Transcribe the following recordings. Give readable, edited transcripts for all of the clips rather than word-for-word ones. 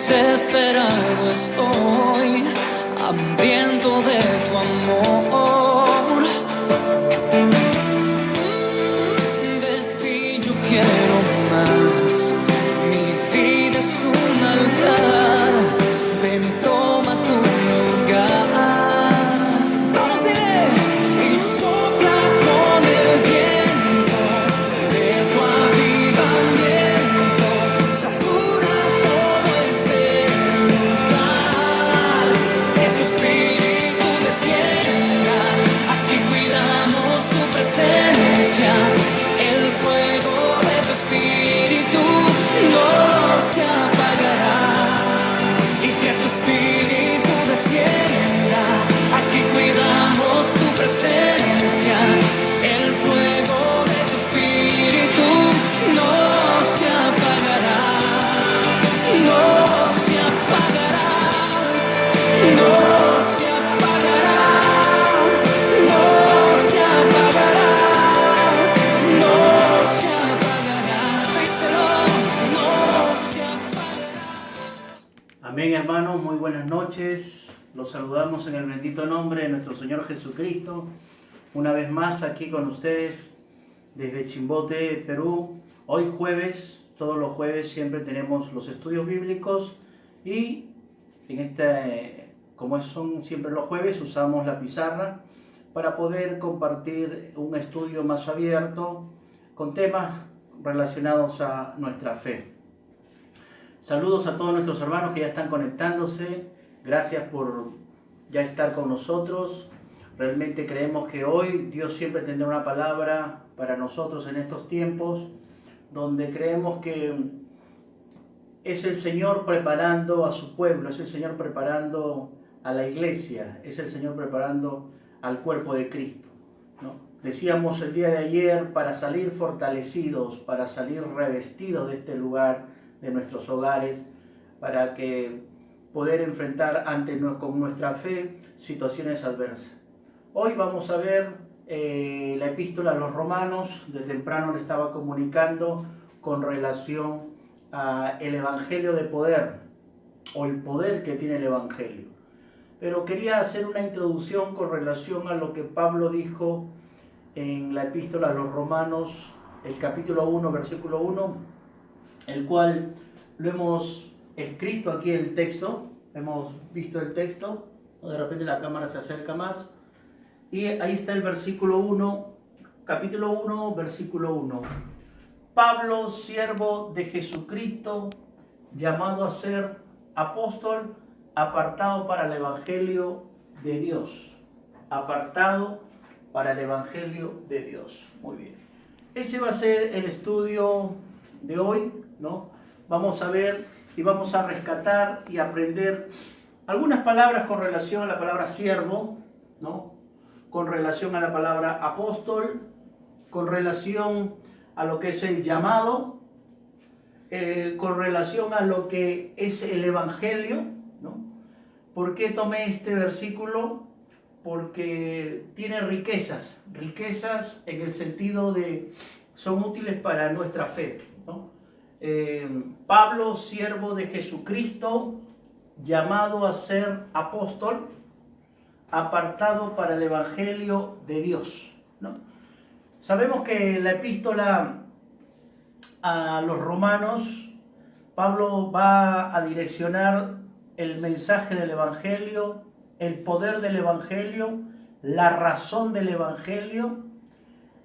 Desesperado estoy, hambriento de tu amor. De ti yo quiero más. Mi vida es un altar. Ven y toma tu lugar. Vamos, dile. Y sopla con el viento de tu avivamiento. Satura todo este lugar. Que tu espíritu descienda. Aquí cuidamos tu presencia. El fuego de tu espíritu no se apagará. Y que tu espíritu descienda. Aquí cuidamos tu presencia. El fuego de tu espíritu no se apagará. No se apagará. No se apagará. No se apagará. No se apagará. Díselo. No se apagará. Amén, hermanos, muy buenas noches. Los saludamos en el bendito nombre de nuestro Señor Jesucristo. Una vez más aquí con ustedes desde Chimbote, Perú. Hoy jueves, todos los jueves siempre tenemos los estudios bíblicos y como son siempre los jueves, usamos la pizarra para poder compartir un estudio más abierto con temas relacionados a nuestra fe. Saludos a todos nuestros hermanos que ya están conectándose. Gracias por ya estar con nosotros. Realmente creemos que hoy Dios siempre tendrá una palabra para nosotros en estos tiempos, donde creemos que es el Señor preparando a su pueblo, es el Señor preparando a la iglesia, es el Señor preparando al cuerpo de Cristo, ¿no? Decíamos el día de ayer, para salir fortalecidos, para salir revestidos de este lugar, de nuestros hogares, para que poder enfrentar con nuestra fe situaciones adversas. Hoy vamos a ver la epístola a los Romanos. De temprano le estaba comunicando con relación al evangelio de poder, o el poder que tiene el evangelio. Pero quería hacer una introducción con relación a lo que Pablo dijo en la epístola a los Romanos, el capítulo 1, versículo 1, el cual lo hemos escrito aquí el texto, hemos visto el texto, de repente la cámara se acerca más, y ahí está el versículo 1, capítulo 1, versículo 1. Pablo, siervo de Jesucristo, llamado a ser apóstol, apartado para el evangelio de Dios. Apartado para el evangelio de Dios. Muy bien. Ese va a ser el estudio de hoy, ¿no? Vamos a ver y vamos a rescatar y aprender algunas palabras con relación a la palabra siervo, ¿no? Con relación a la palabra apóstol, con relación a lo que es el llamado, con relación a lo que es el evangelio, ¿no? ¿Por qué tomé este versículo? Porque tiene riquezas en el sentido de son útiles para nuestra fe, ¿no? Pablo, siervo de Jesucristo, llamado a ser apóstol, apartado para el evangelio de Dios, ¿no? Sabemos que la epístola a los Romanos, Pablo va a direccionar el mensaje del evangelio, el poder del evangelio, la razón del evangelio,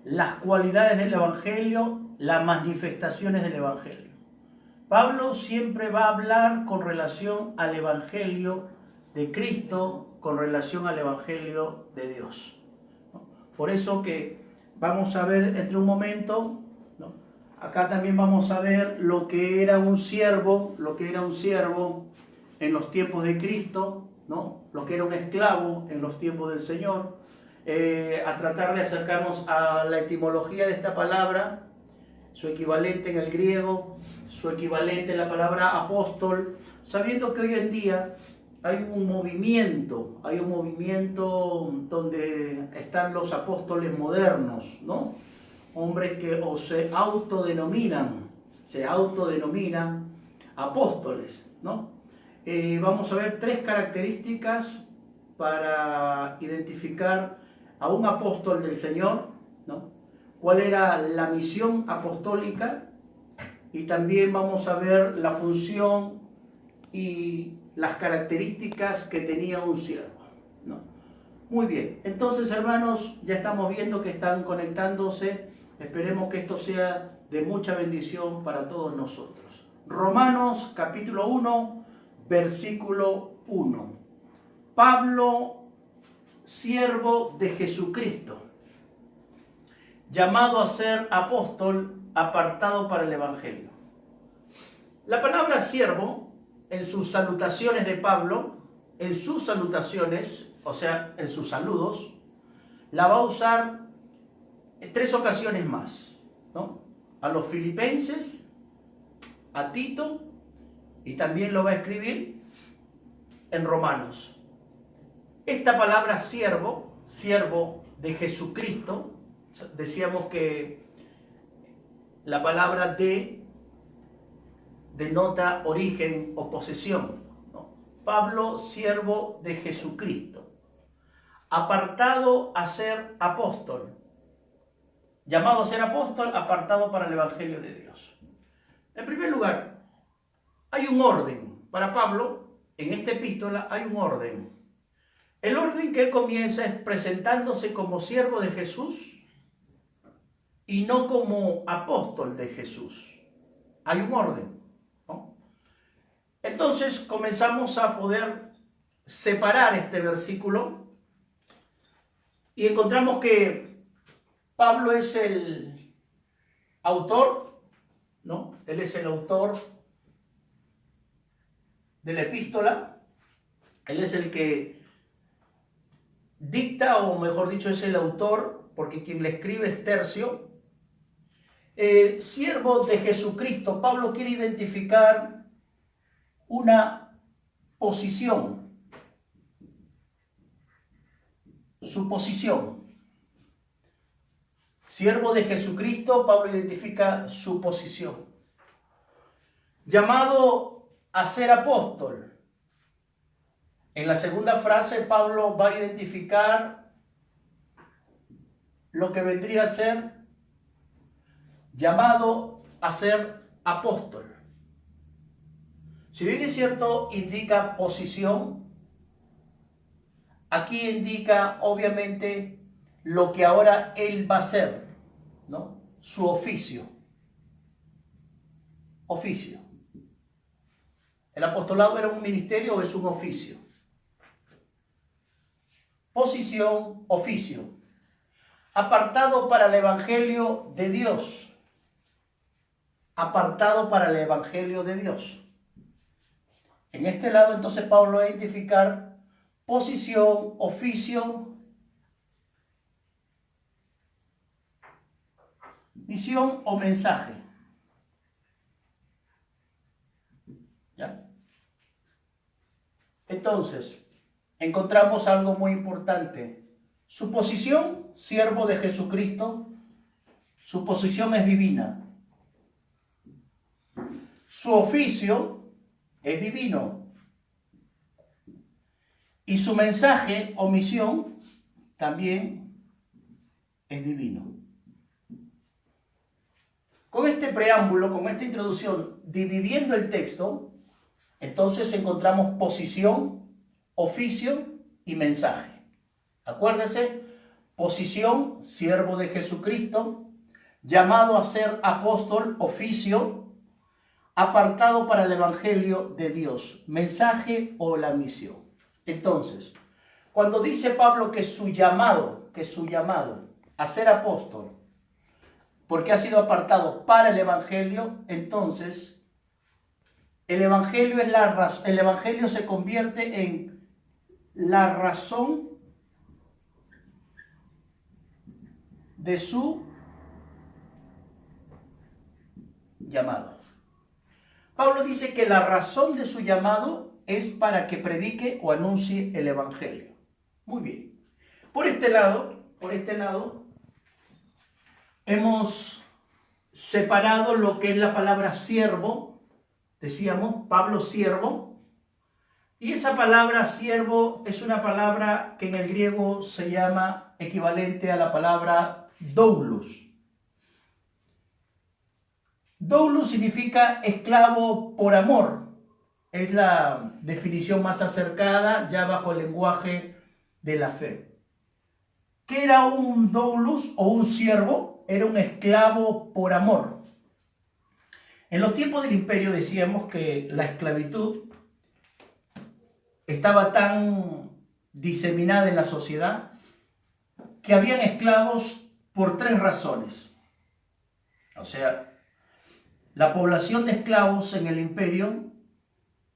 las cualidades del evangelio, las manifestaciones del evangelio. Pablo siempre va a hablar con relación al evangelio de Cristo, con relación al evangelio de Dios, ¿no? Por eso que vamos a ver entre un momento, ¿no? Acá también vamos a ver lo que era un siervo, en los tiempos de Cristo, ¿no? Lo que era un esclavo en los tiempos del Señor. A tratar de acercarnos a la etimología de esta palabra, su equivalente en el griego, su equivalente en la palabra apóstol, sabiendo que hoy en día hay un movimiento donde están los apóstoles modernos, ¿no? Hombres que se autodenominan apóstoles, ¿no? vamos a ver 3 características para identificar a un apóstol del Señor, ¿no? Cuál era la misión apostólica, y también vamos a ver la función y las características que tenía un siervo, ¿no? Muy bien, entonces hermanos, ya estamos viendo que están conectándose. Esperemos que esto sea de mucha bendición para todos nosotros. Romanos capítulo 1, versículo 1. Pablo, siervo de Jesucristo, llamado a ser apóstol, apartado para el Evangelio. La palabra siervo, en sus salutaciones de Pablo, en sus salutaciones, o sea, en sus saludos, la va a usar en 3 ocasiones más, ¿no? A los filipenses, a Tito, y también lo va a escribir en Romanos. Esta palabra siervo, siervo de Jesucristo, decíamos que la palabra denota origen o posesión, ¿no? Pablo, siervo de Jesucristo, apartado a ser apóstol, llamado a ser apóstol, apartado para el Evangelio de Dios. En primer lugar, hay un orden. Para Pablo, en esta epístola hay un orden. El orden que él comienza es presentándose como siervo de Jesús y no como apóstol de Jesús. Hay un orden, ¿no? Entonces comenzamos a poder separar este versículo y encontramos que Pablo es el autor, ¿no? Él es el autor de la epístola. Él es el que dicta, o mejor dicho, es el autor, porque quien le escribe es Tercio. Siervo de Jesucristo, Pablo quiere identificar una posición, su posición. Siervo de Jesucristo, Pablo identifica su posición. Llamado a ser apóstol. En la segunda frase, Pablo va a identificar lo que vendría a ser llamado a ser apóstol. Si bien es cierto, indica posición, aquí indica obviamente lo que ahora él va a hacer, ¿no? Su oficio. Oficio. ¿El apostolado era un ministerio o es un oficio? Posición, oficio. Apartado para el Evangelio de Dios. Apartado para el Evangelio de Dios. En este lado, entonces, Pablo va a identificar posición, oficio, misión o mensaje. ¿Ya? Entonces, encontramos algo muy importante. Su posición, siervo de Jesucristo, su posición es divina. Su oficio es divino. Y su mensaje o misión también es divino. Con este preámbulo, con esta introducción, dividiendo el texto, entonces encontramos posición, oficio y mensaje. Acuérdese, posición, siervo de Jesucristo, llamado a ser apóstol, oficio, apartado para el Evangelio de Dios, mensaje o la misión. Entonces, cuando dice Pablo que su llamado a ser apóstol, porque ha sido apartado para el Evangelio, entonces el Evangelio se convierte en la razón de su llamado. Pablo dice que la razón de su llamado es para que predique o anuncie el Evangelio. Muy bien. Por este lado, hemos separado lo que es la palabra siervo. Decíamos, Pablo siervo, Y esa palabra siervo es una palabra que en el griego se llama equivalente a la palabra doulos. Doulos significa esclavo por amor. Es la definición más acercada ya bajo el lenguaje de la fe. ¿Qué era un doulos o un siervo? Era un esclavo por amor. En los tiempos del imperio decíamos que la esclavitud estaba tan diseminada en la sociedad que habían esclavos por 3 razones. O sea, la población de esclavos en el imperio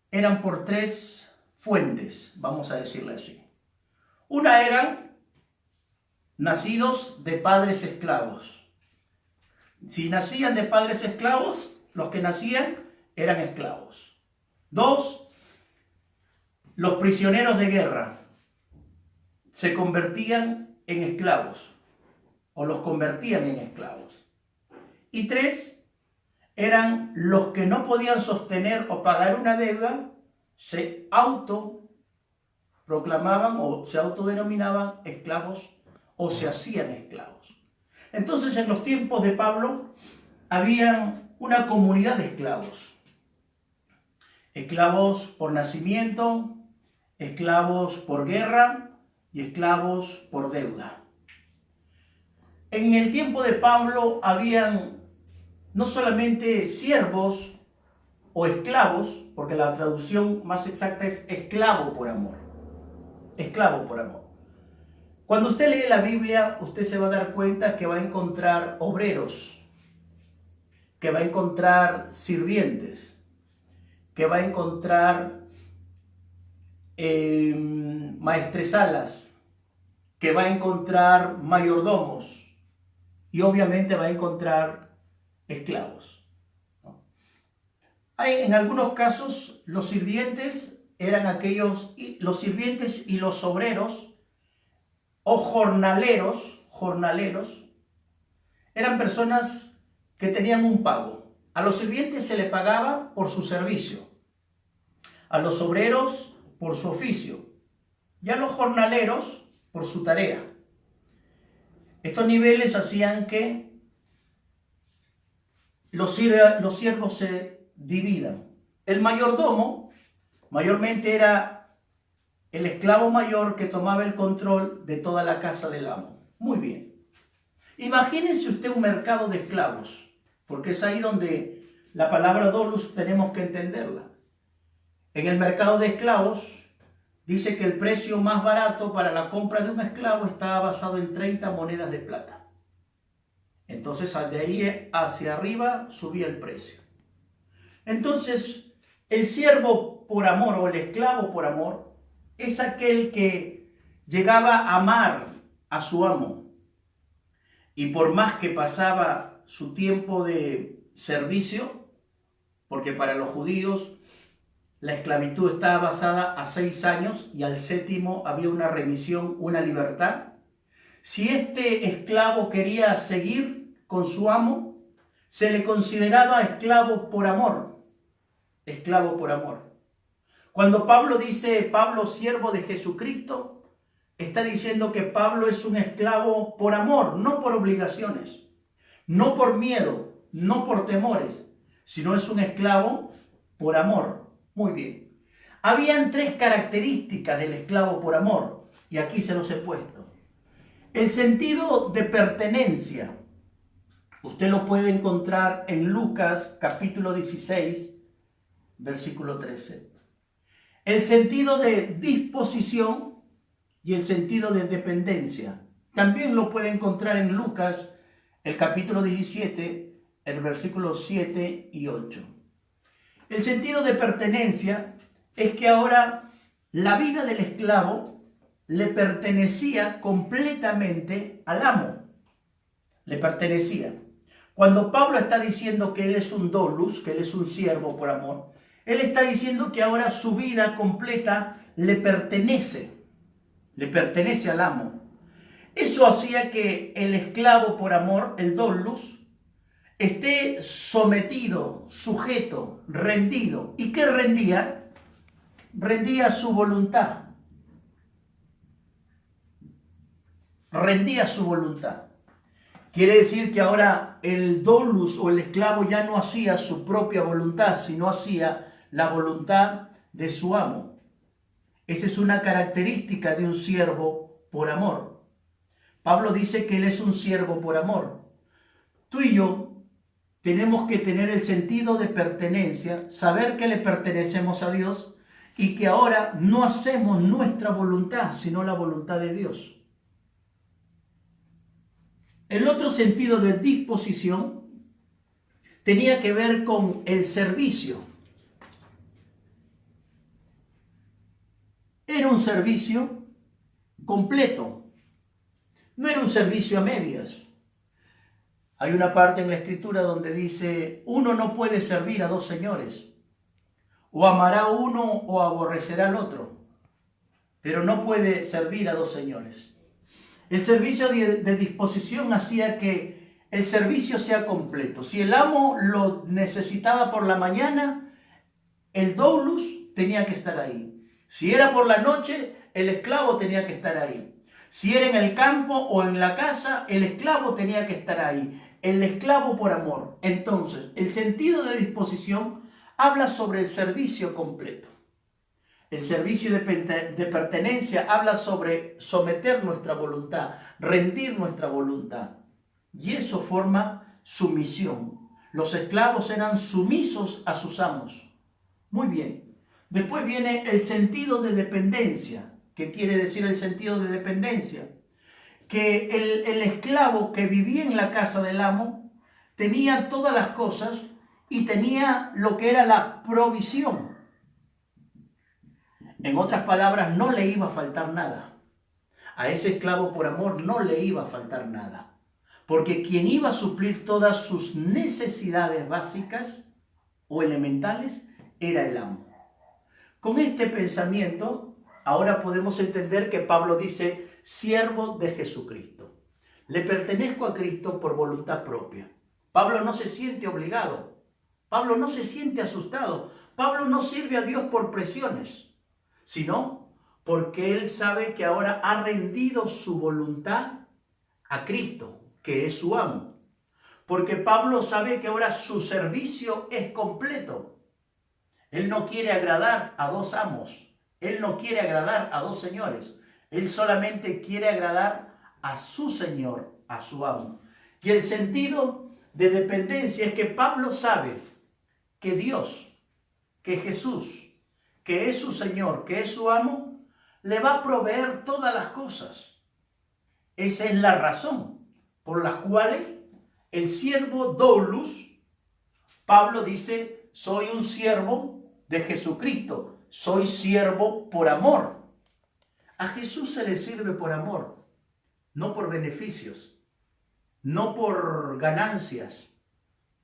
eran por 3 fuentes, vamos a decirle así. Una eran nacidos de padres esclavos. Si nacían de padres esclavos, los que nacían eran esclavos. 2, los prisioneros de guerra se convertían en esclavos o los convertían en esclavos. Y 3, eran los que no podían sostener o pagar una deuda, se autoproclamaban o se autodenominaban esclavos o se hacían esclavos. Entonces, en los tiempos de Pablo, había una comunidad de esclavos. Esclavos por nacimiento, esclavos por guerra y esclavos por deuda. En el tiempo de Pablo habían no solamente siervos o esclavos, porque la traducción más exacta es esclavo por amor. Esclavo por amor. Cuando usted lee la Biblia, usted se va a dar cuenta que va a encontrar obreros, que va a encontrar sirvientes, que va a encontrar maestresalas, que va a encontrar mayordomos y obviamente va a encontrar esclavos. En algunos casos los sirvientes eran los sirvientes y los obreros o jornaleros eran personas que tenían un pago. A los sirvientes se le pagaba por su servicio, a los obreros por su oficio y a los jornaleros por su tarea. Estos niveles hacían que los siervos se dividan. El mayordomo mayormente era el esclavo mayor que tomaba el control de toda la casa del amo. Muy bien. Imagínense usted un mercado de esclavos, porque es ahí donde la palabra doulos tenemos que entenderla. En el mercado de esclavos dice que el precio más barato para la compra de un esclavo estaba basado en 30 monedas de plata. Entonces, de ahí hacia arriba subía el precio. Entonces, el siervo por amor o el esclavo por amor es aquel que llegaba a amar a su amo. Y por más que pasaba su tiempo de servicio, porque para los judíos la esclavitud estaba basada a 6 años y al 7º había una remisión, una libertad. Si este esclavo quería seguir con su amo, se le consideraba esclavo por amor. Esclavo por amor. Cuando Pablo dice, Pablo, siervo de Jesucristo, está diciendo que Pablo es un esclavo por amor, no por obligaciones, no por miedo, no por temores, sino es un esclavo por amor. Muy bien. Habían 3 características del esclavo por amor, y aquí se los he puesto. El sentido de pertenencia. Usted lo puede encontrar en Lucas capítulo 16, versículo 13. El sentido de disposición y el sentido de dependencia. También lo puede encontrar en Lucas, el capítulo 17, el versículo 7 y 8. El sentido de pertenencia es que ahora la vida del esclavo le pertenecía completamente al amo. Le pertenecía. Cuando Pablo está diciendo que él es un doulos, que él es un siervo por amor, él está diciendo que ahora su vida completa le pertenece al amo. Eso hacía que el esclavo por amor, el doulos, esté sometido, sujeto, rendido. ¿Y qué rendía? rendía su voluntad. Rendía su voluntad. Quiere decir que ahora el doulos o el esclavo ya no hacía su propia voluntad, sino hacía la voluntad de su amo. Esa es una característica de un siervo por amor. Pablo dice que él es un siervo por amor. Tú y yo tenemos que tener el sentido de pertenencia, saber que le pertenecemos a Dios y que ahora no hacemos nuestra voluntad, sino la voluntad de Dios. El otro sentido de disposición tenía que ver con el servicio. Era un servicio completo, no era un servicio a medias. Hay una parte en la Escritura donde dice, uno no puede servir a dos señores, o amará a uno o aborrecerá al otro, pero no puede servir a dos señores. El servicio de disposición hacía que el servicio sea completo. Si el amo lo necesitaba por la mañana, el doulos tenía que estar ahí. Si era por la noche, el esclavo tenía que estar ahí. Si era en el campo o en la casa, el esclavo tenía que estar ahí. El esclavo por amor. Entonces, el sentido de disposición habla sobre el servicio completo. El servicio de pertenencia habla sobre someter nuestra voluntad, rendir nuestra voluntad. Y eso forma sumisión. Los esclavos eran sumisos a sus amos. Muy bien. Después viene el sentido de dependencia. ¿Qué quiere decir el sentido de dependencia? Que el esclavo que vivía en la casa del amo tenía todas las cosas y tenía lo que era la provisión. En otras palabras, no le iba a faltar nada. A ese esclavo por amor no le iba a faltar nada. Porque quien iba a suplir todas sus necesidades básicas o elementales era el amo. Con este pensamiento, ahora podemos entender que Pablo dice, siervo de Jesucristo. Le pertenezco a Cristo por voluntad propia. Pablo no se siente obligado. Pablo no se siente asustado. Pablo no sirve a Dios por presiones, sino porque él sabe que ahora ha rendido su voluntad a Cristo, que es su amo. Porque Pablo sabe que ahora su servicio es completo. Él no quiere agradar a dos amos. Él no quiere agradar a dos señores. Él solamente quiere agradar a su Señor, a su amo. Y el sentido de dependencia es que Pablo sabe que Dios, que Jesús, que es su Señor, que es su amo, le va a proveer todas las cosas. Esa es la razón por las cuales el siervo doulos, Pablo dice, soy un siervo de Jesucristo, soy siervo por amor. A Jesús se le sirve por amor, no por beneficios, no por ganancias,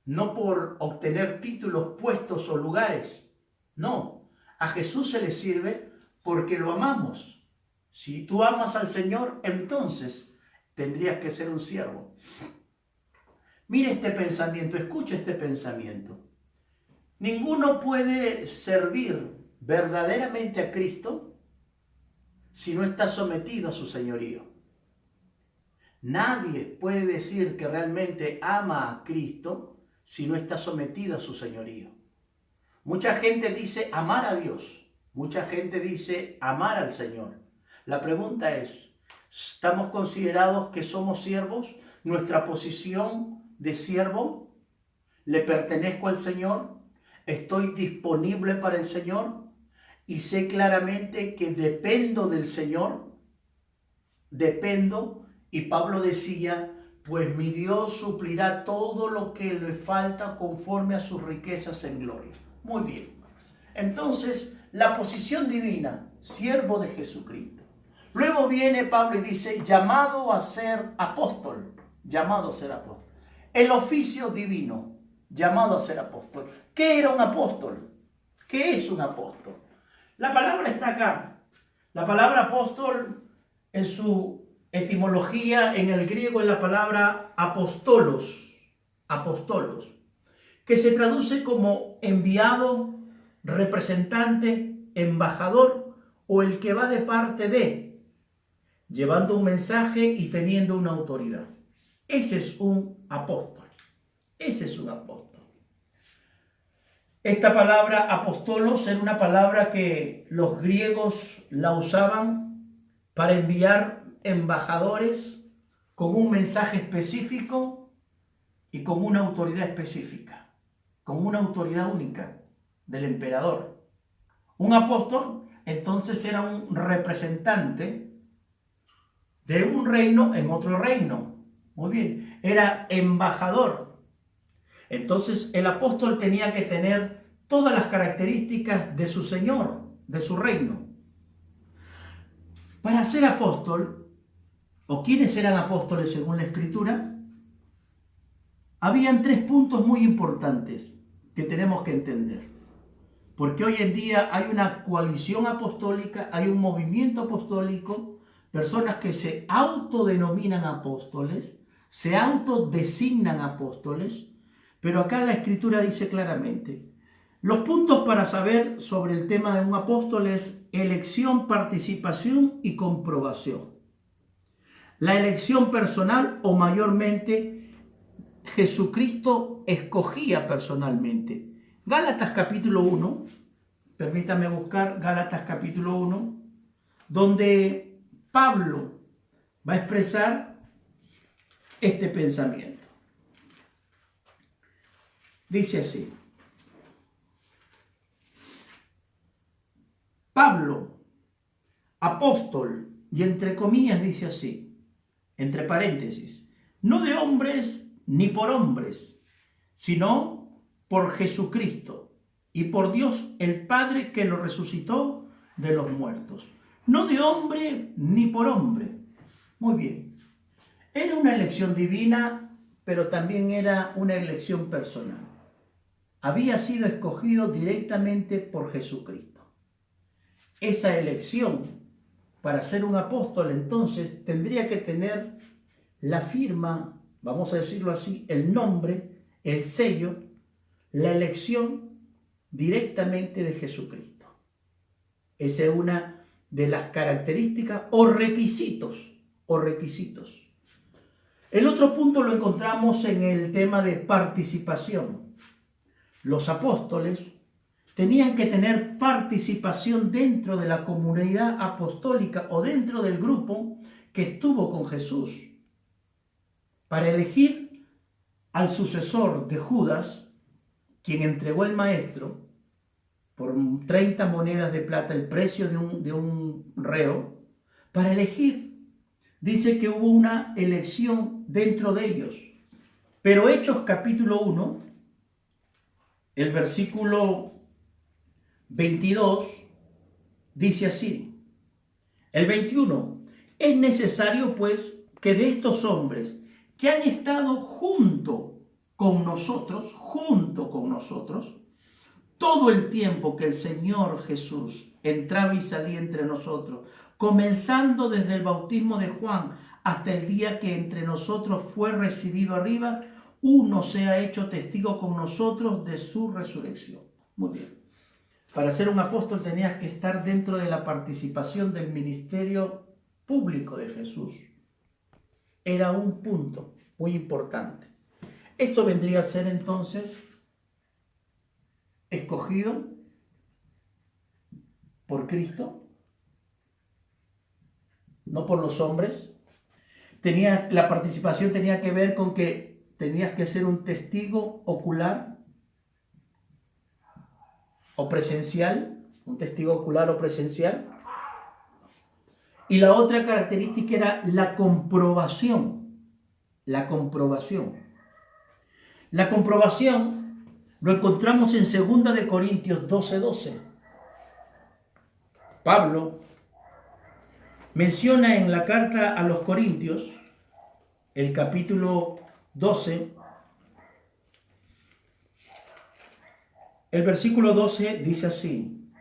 no por obtener títulos, puestos o lugares. No, a Jesús se le sirve porque lo amamos. Si tú amas al Señor, entonces tendrías que ser un siervo. Mire este pensamiento, escucha este pensamiento. Ninguno puede servir verdaderamente a Cristo si no está sometido a su señorío. Nadie puede decir que realmente ama a Cristo si no está sometido a su señorío. Mucha gente dice amar a Dios. Mucha gente dice amar al Señor. La pregunta es, ¿estamos considerados que somos siervos? ¿Nuestra posición de siervo? ¿Le pertenezco al Señor? ¿Estoy disponible para el Señor? Y sé claramente que dependo del Señor. Dependo. Y Pablo decía, pues mi Dios suplirá todo lo que le falta conforme a sus riquezas en gloria. Muy bien. Entonces, la posición divina, siervo de Jesucristo. Luego viene Pablo y dice, llamado a ser apóstol. Llamado a ser apóstol. El oficio divino, llamado a ser apóstol. ¿Qué era un apóstol? ¿Qué es un apóstol? La palabra está acá. La palabra apóstol en su etimología en el griego es la palabra apostolos. Apostolos. Que se traduce como enviado, representante, embajador o el que va de parte de, llevando un mensaje y teniendo una autoridad. Ese es un apóstol. Ese es un apóstol. Esta palabra apostolos era una palabra que los griegos la usaban para enviar embajadores con un mensaje específico y con una autoridad específica, con una autoridad única del emperador. Un apóstol entonces era un representante de un reino en otro reino. Muy bien, era embajador. Entonces el apóstol tenía que tener todas las características de su señor, de su reino. Para ser apóstol, o quienes eran apóstoles según la Escritura, habían 3 puntos muy importantes que tenemos que entender. Porque hoy en día hay una coalición apostólica, hay un movimiento apostólico, personas que se autodenominan apóstoles, se autodesignan apóstoles, pero acá la Escritura dice claramente, los puntos para saber sobre el tema de un apóstol es elección, participación y comprobación. La elección personal o mayormente Jesucristo escogía personalmente. Gálatas capítulo 1, permítame buscar Gálatas capítulo 1, donde Pablo va a expresar este pensamiento. Dice así: Pablo, apóstol, y entre comillas dice así, entre paréntesis, no de hombres ni por hombres, sino por Jesucristo y por Dios el Padre que lo resucitó de los muertos. No de hombre ni por hombre. Muy bien. Era una elección divina, pero también era una elección personal. Había sido escogido directamente por Jesucristo. Esa elección para ser un apóstol entonces tendría que tener la firma, vamos a decirlo así, el nombre, el sello, la elección directamente de Jesucristo. Esa es una de las características o requisitos. El otro punto lo encontramos en el tema de participación. Los apóstoles tenían que tener participación dentro de la comunidad apostólica o dentro del grupo que estuvo con Jesús. Para elegir al sucesor de Judas, quien entregó el maestro por 30 monedas de plata, el precio de un reo, para elegir, dice que hubo una elección dentro de ellos. Pero Hechos capítulo 1, el versículo 22, dice así, el 21, es necesario pues que de estos hombres que han estado junto con nosotros, todo el tiempo que el Señor Jesús entraba y salía entre nosotros, comenzando desde el bautismo de Juan hasta el día que entre nosotros fue recibido arriba, uno se ha hecho testigo con nosotros de su resurrección. Muy bien. Para ser un apóstol tenías que estar dentro de la participación del ministerio público de Jesús. Era un punto muy importante. Esto vendría a ser entonces escogido por Cristo, no por los hombres. La participación tenía que ver con que tenías que ser un testigo ocular o presencial, un testigo ocular o presencial. Y la otra característica era la comprobación. La comprobación lo encontramos en 2 de Corintios 12:12. Pablo menciona en la carta a los Corintios, el capítulo 12, el versículo 12 dice así: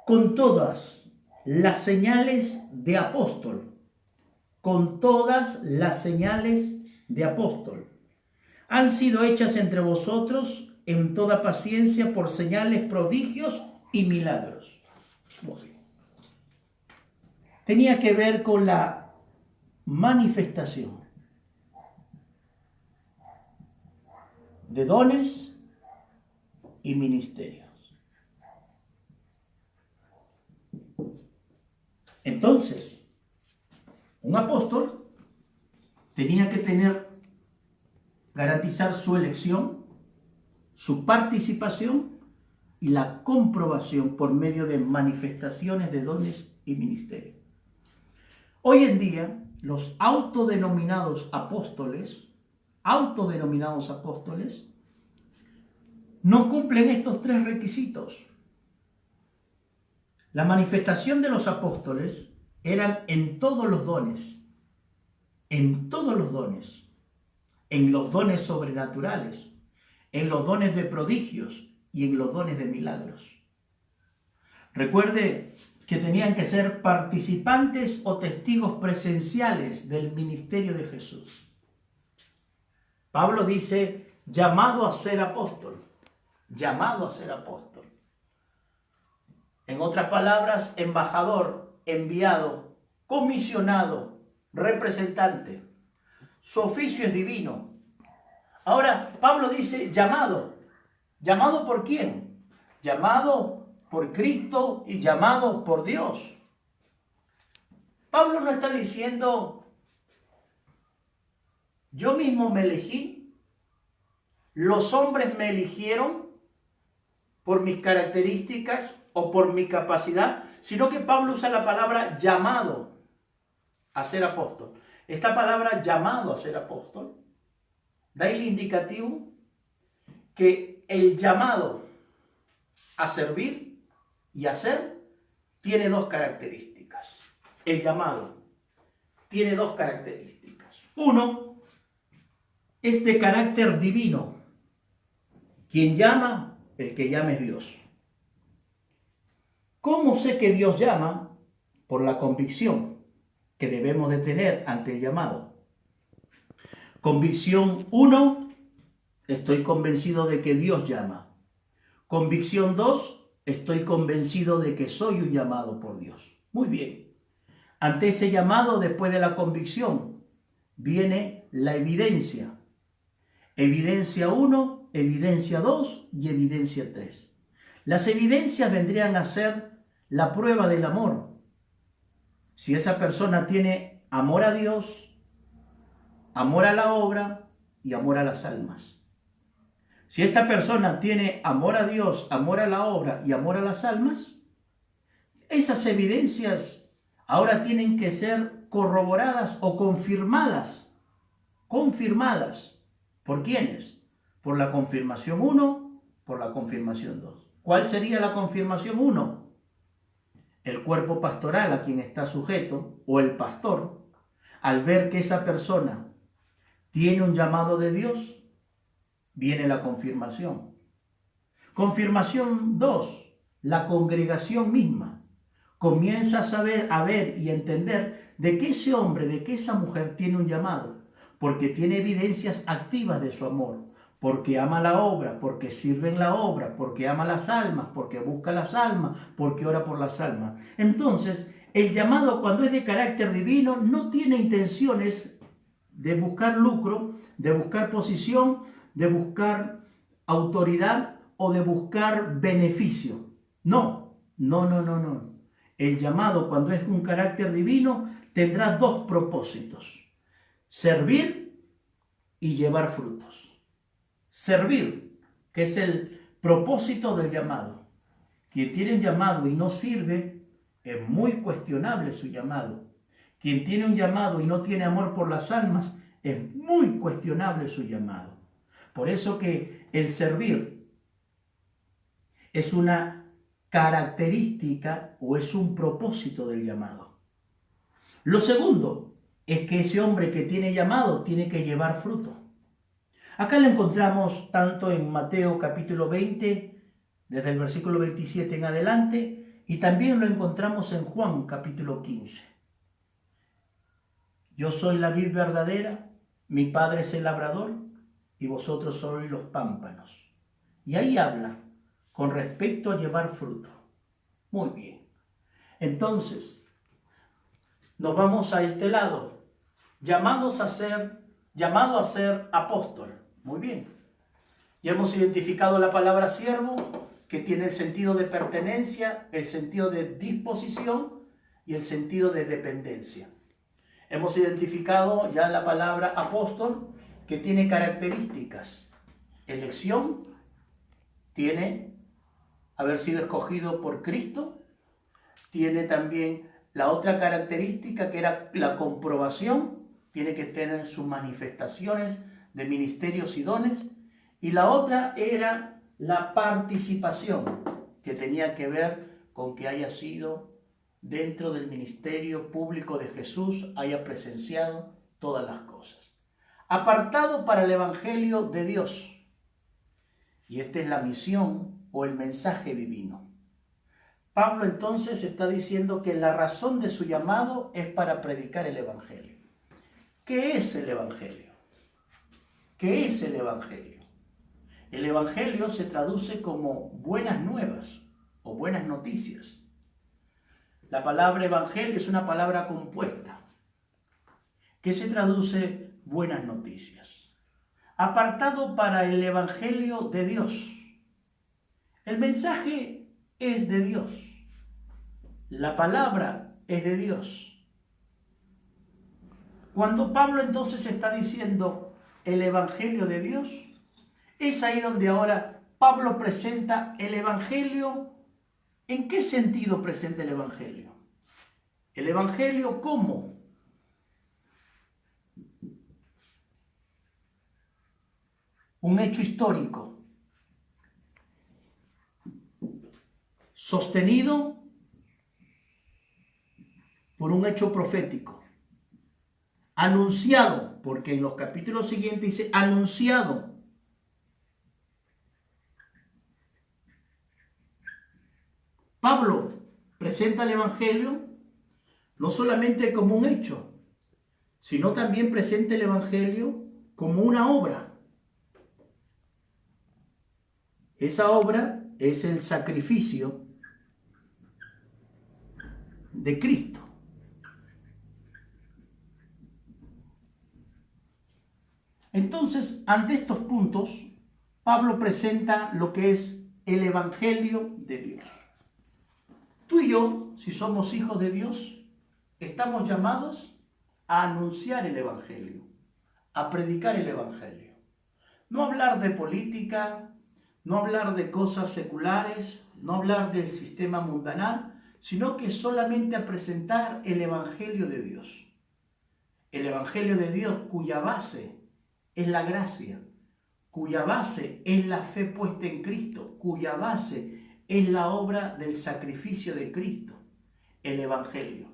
con todas las señales de apóstol, han sido hechas entre vosotros en toda paciencia por señales, prodigios y milagros. Muy bien. Tenía que ver con la manifestación de dones y ministerios. Entonces, un apóstol tenía que garantizar su elección, su participación y la comprobación por medio de manifestaciones de dones y ministerios. Hoy en día, los autodenominados apóstoles, no cumplen estos tres requisitos. La manifestación de los apóstoles eran en todos los dones, en los dones sobrenaturales, en los dones de prodigios y en los dones de milagros. Recuerde que tenían que ser participantes o testigos presenciales del ministerio de Jesús. Pablo dice, llamado a ser apóstol. En otras palabras, embajador, enviado, comisionado, representante. Su oficio es divino. Ahora, Pablo dice llamado. ¿Llamado por quién? Llamado por Cristo y llamado por Dios. Pablo no está diciendo, yo mismo me elegí, los hombres me eligieron por mis características o por mi capacidad, sino que Pablo usa la palabra llamado a ser apóstol. Esta palabra llamado a ser apóstol da el indicativo que el llamado a servir y a ser tiene dos características. El llamado tiene dos características. Uno es de carácter divino. Quien llama, el que llama es Dios. ¿Cómo sé que Dios llama? Por la convicción que debemos de tener ante el llamado. Convicción 1, estoy convencido de que Dios llama. Convicción 2, estoy convencido de que soy un llamado por Dios. Muy bien. Ante ese llamado, después de la convicción, viene la evidencia. Evidencia 1, evidencia 2 y evidencia 3. Las evidencias vendrían a ser la prueba del amor. Si esa persona tiene amor a Dios, amor a la obra y amor a las almas. Si esta persona tiene amor a Dios, amor a la obra y amor a las almas, esas evidencias ahora tienen que ser corroboradas o confirmadas. Confirmadas. ¿Por quiénes? Por la confirmación 1, por la confirmación 2. ¿Cuál sería la confirmación 1? El cuerpo pastoral a quien está sujeto, o el pastor, al ver que esa persona tiene un llamado de Dios, viene la confirmación. Confirmación 2, la congregación misma comienza a saber, a ver y entender de que ese hombre, de que esa mujer tiene un llamado, porque tiene evidencias activas de su amor, porque ama la obra, porque sirve en la obra, porque ama las almas, porque busca las almas, porque ora por las almas. Entonces, el llamado, cuando es de carácter divino, no tiene intenciones de buscar lucro, de buscar posición, de buscar autoridad o de buscar beneficio. No. El llamado, cuando es un carácter divino, tendrá dos propósitos: servir y llevar frutos. Servir, que es el propósito del llamado. Quien tiene un llamado y no sirve, es muy cuestionable su llamado. Quien tiene un llamado y no tiene amor por las almas, es muy cuestionable su llamado. Por eso que el servir es una característica o es un propósito del llamado. Lo segundo es que ese hombre que tiene llamado tiene que llevar fruto. Acá lo encontramos tanto en Mateo capítulo 20, desde el versículo 27 en adelante, y también lo encontramos en Juan capítulo 15. Yo soy la vid verdadera, mi Padre es el labrador, y vosotros sois los pámpanos. Y ahí habla con respecto a llevar fruto. Muy bien. Entonces, nos vamos a este lado. Llamado a ser apóstol. Muy bien. Ya hemos identificado la palabra siervo, que tiene el sentido de pertenencia, el sentido de disposición y el sentido de dependencia. Hemos identificado ya la palabra apóstol, que tiene características. Elección, tiene haber sido escogido por Cristo. Tiene también la otra característica, que era la comprobación. Tiene que tener sus manifestaciones de ministerios y dones. Y la otra era la participación, que tenía que ver con que haya sido dentro del ministerio público de Jesús, haya presenciado todas las cosas. Apartado para el Evangelio de Dios. Y esta es la misión o el mensaje divino. Pablo entonces está diciendo que la razón de su llamado es para predicar el Evangelio. ¿Qué es el Evangelio? ¿Qué es el Evangelio? El Evangelio se traduce como buenas nuevas o buenas noticias. La palabra evangelio es una palabra compuesta que se traduce buenas noticias. Apartado para el Evangelio de Dios. El mensaje es de Dios. La palabra es de Dios. Cuando Pablo entonces está diciendo el Evangelio de Dios, es ahí donde ahora Pablo presenta el Evangelio. ¿En qué sentido presenta el Evangelio? El Evangelio, ¿cómo? Un hecho histórico, sostenido por un hecho profético, anunciado, porque en los capítulos siguientes dice anunciado. Pablo presenta el Evangelio no solamente como un hecho, sino también presenta el Evangelio como una obra. Esa obra es el sacrificio de Cristo. Entonces, ante estos puntos, Pablo presenta lo que es el Evangelio de Dios. Tú y yo, si somos hijos de Dios, estamos llamados a anunciar el Evangelio, a predicar el Evangelio. No hablar de política, no hablar de cosas seculares, no hablar del sistema mundanal, sino que solamente a presentar el Evangelio de Dios. El Evangelio de Dios cuya base es la gracia, cuya base es la fe puesta en Cristo, cuya base es la obra del sacrificio de Cristo, el Evangelio.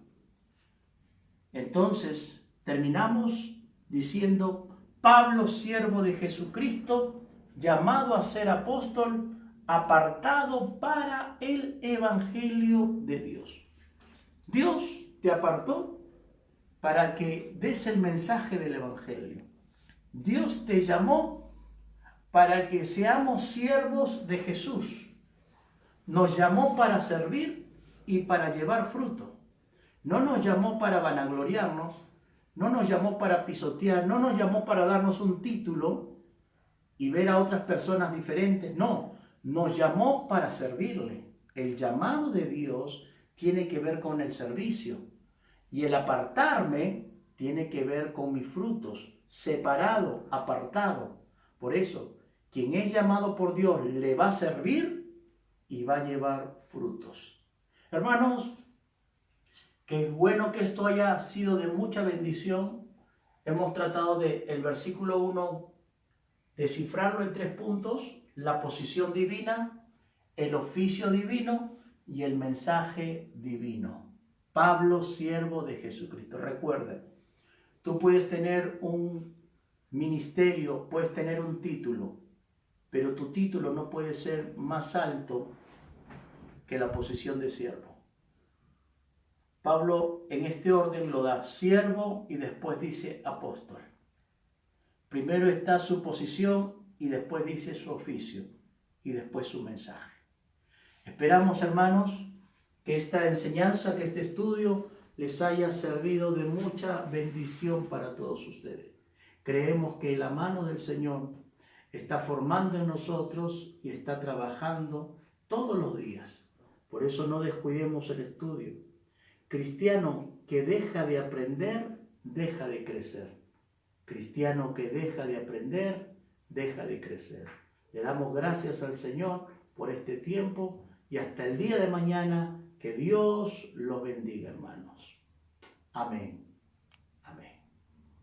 Entonces, terminamos diciendo, Pablo, siervo de Jesucristo, llamado a ser apóstol, apartado para el Evangelio de Dios. Dios te apartó para que des el mensaje del Evangelio. Dios te llamó para que seamos siervos de Jesús. Nos llamó para servir y para llevar fruto. No nos llamó para vanagloriarnos, no nos llamó para pisotear, no nos llamó para darnos un título y ver a otras personas diferentes. No, nos llamó para servirle. El llamado de Dios tiene que ver con el servicio y el apartarme tiene que ver con mis frutos, separado, apartado. Por eso, quien es llamado por Dios le va a servir y va a llevar frutos. Hermanos, qué bueno que esto haya sido de mucha bendición. Hemos tratado de el versículo 1 descifrarlo en 3 puntos: la posición divina, el oficio divino y el mensaje divino. Pablo, siervo de Jesucristo. Recuerden, tú puedes tener un ministerio, puedes tener un título, pero tu título no puede ser más alto que la posición de siervo. Pablo en este orden lo da siervo y después dice apóstol. Primero está su posición y después dice su oficio y después su mensaje. Esperamos, hermanos, que esta enseñanza, que este estudio les haya servido de mucha bendición para todos ustedes. Creemos que la mano del Señor está formando en nosotros y está trabajando todos los días. Por eso no descuidemos el estudio. Cristiano que deja de aprender, deja de crecer. Cristiano que deja de aprender, deja de crecer. Le damos gracias al Señor por este tiempo y hasta el día de mañana. Que Dios los bendiga, hermanos. Amén.